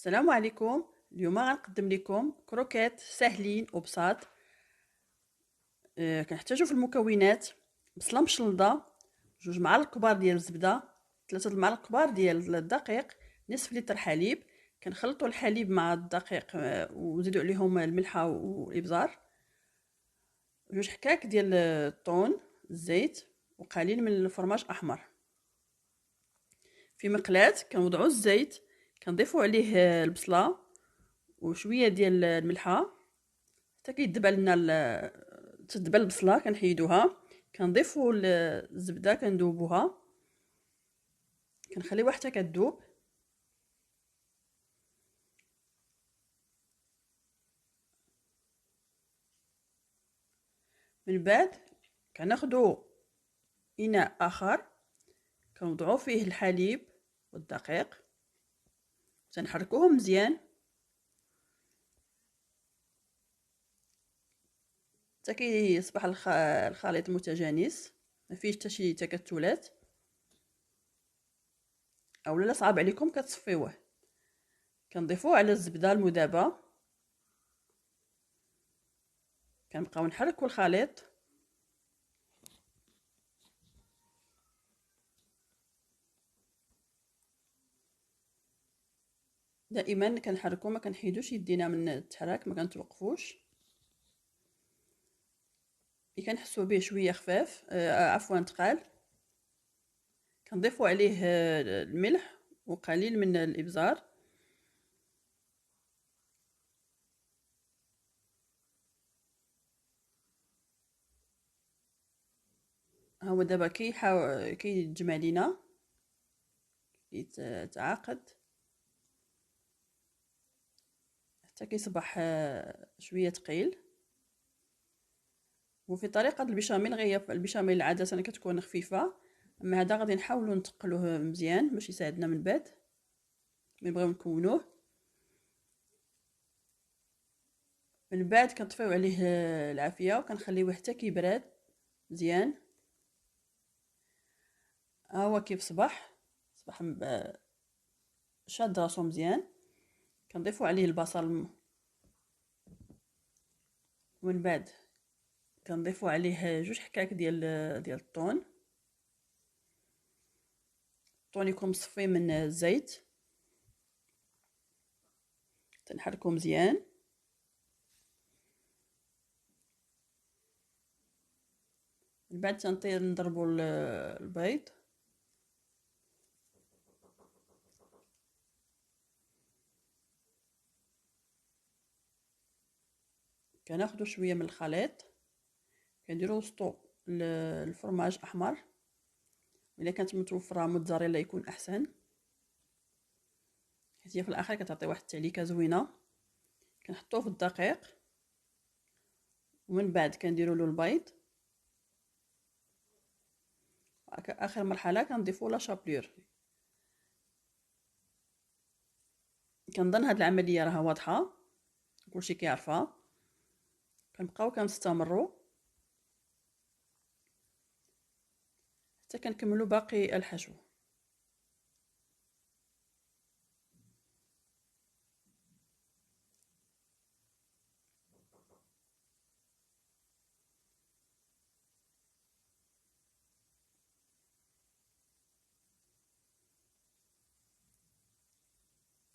السلام عليكم. اليوم غنقدم لكم كروكيت ساهلين وبساط. كنحتاجو في المكونات بصله مشلضه، 2 معالق كبار ديال الزبده، 3 المعالق كبار ديال الدقيق، نصف لتر حليب. كنخلطوا الحليب مع الدقيق ونزيدوا عليهم الملحه والابزار، 2 حكاك ديال الطون، الزيت، وقليل من الفرماج احمر. في مقلاة كنوضعوا الزيت، كنضيفوا عليه البصله وشويه ديال الملحه حتى كيدبل لنا تدبل البصله. كنحيدوها، كنضيفوا الزبده، كندوبوها، كنخليوها حتى كتذوب. من بعد كناخدو اناء اخر، كنوضعو فيه الحليب والدقيق، تنحركوهم مزيان حتى كيصبح الخليط متجانس، ما فيهش حتى شي تكتلات. اولا صعب عليكم كتصفيوه، كنضيفوه على الزبده المذابه، كنبقاو نحركو الخليط. دائما كنحركو، ما كنحيدوش يدينا من التحراك، ما كنتوقفوش. ملي كنحسوا به شويه خفاف عفوا ثقال، كنضيفوا عليه الملح وقليل من الابزار. ها هو دابا كيتجمع لينا، يتعاقد حتى كيصبح شويه ثقيل. وفي طريقه البشاميل، غير البشاميل عاده كتكون خفيفه، اما هذا غادي نحاولوا نتقلوه مزيان باش يساعدنا من بعد ملي نبغيو نكونوه. من بعد كنطفيو عليه العافيه وكنخليوه حتى كيبرد مزيان. ها هو كيف صبح شاد راسو مزيان. كنضيفو عليه البصل، ومن بعد كنضيفو عليه 2 حكاك ديال الطون يكون مصفي من الزيت، تنحركو مزيان. من بعد نضربو البيض، كناخدو شويه من الخليط، كنديرو وسطو الفرماج احمر، الا كانت متوفره موتزاريلا يكون احسن، حيت هي في الاخر كتعطي واحد التعليكه زوينه. كنحطوه في الدقيق، ومن بعد كنديروا له البيض. اخر مرحله كنضيفوا لا شابلور. كنظن هاد العمليه راها واضحه، كلشي كيعرفها. كنبقاو كنستمروا حتى كنكملوا باقي الحشو.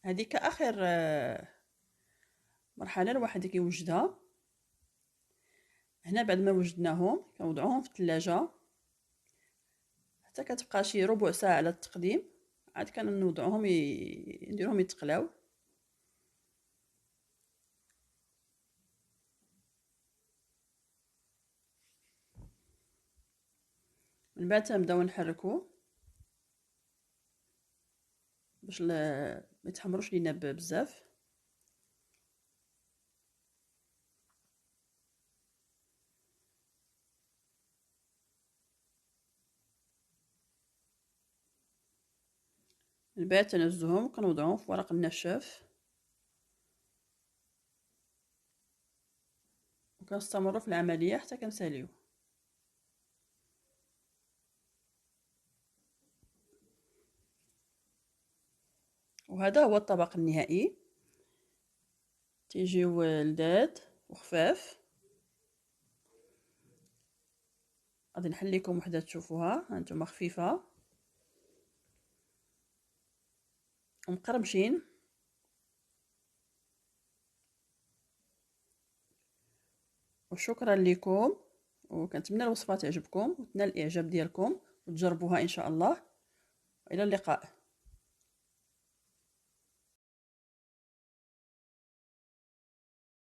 هذيك اخر مرحله الواحد كيوجدها. هنا بعد ما وجدناهم كنوضعوهم في الثلاجه حتى كتبقى شي ربع ساعه على التقديم، عاد كنوضعوهم نديرهم يتقلاو. من بعد تنبداو نحركو باش ما يتحمروش لينا بزاف. من بعد تنزهم وكنوضعوهم في ورق النشاف، وكنستمروا في العمليه حتى كنساليو. وهذا هو الطبق النهائي. تيجيو لذاذ وخفاف. غادي نحليكم وحده تشوفوها، هانتوما خفيفه ومقرمشين. وشكرا لكم، وكنتمنى الوصفه تعجبكم وتنال الاعجاب ديالكم وتجربوها ان شاء الله. الى اللقاء.